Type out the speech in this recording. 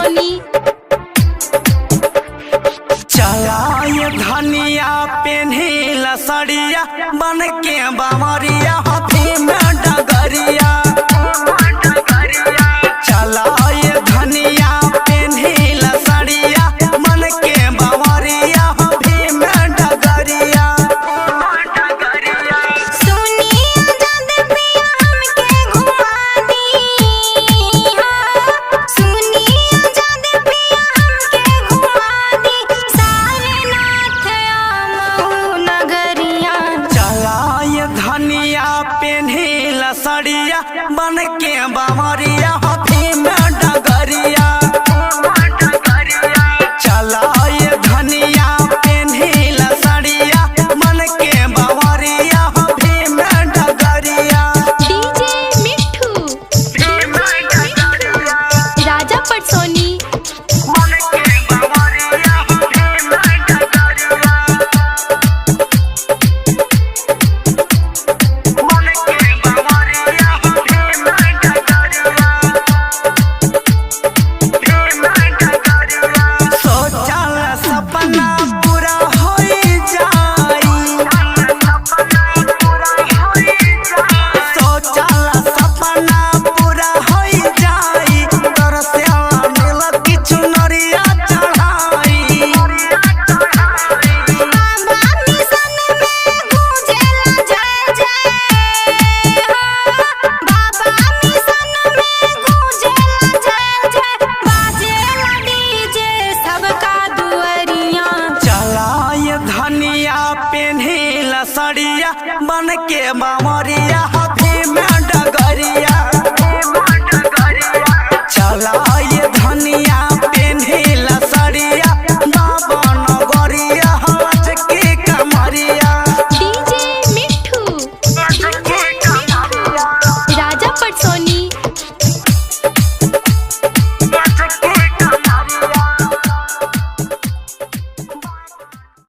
सोनी। चला ये धनिया पेन्हिला सड़िया बन के बावरिया हाथी में डगरिया। चला ये धनिया पेन्हिला सड़िया बन के बावरिया हाथी में डगरिया। धनिया पेन्हिला सड़िया बन के बावरिया हाथी में डगरिया। चला ये धनिया पेन्हिला सड़िया बन के बावरिया हाथी में डगरिया। डीजे मिठू राजा पटसोनी। धनिया पेन्हिला सड़िया बन के बावरिया हाथी में डगरिया।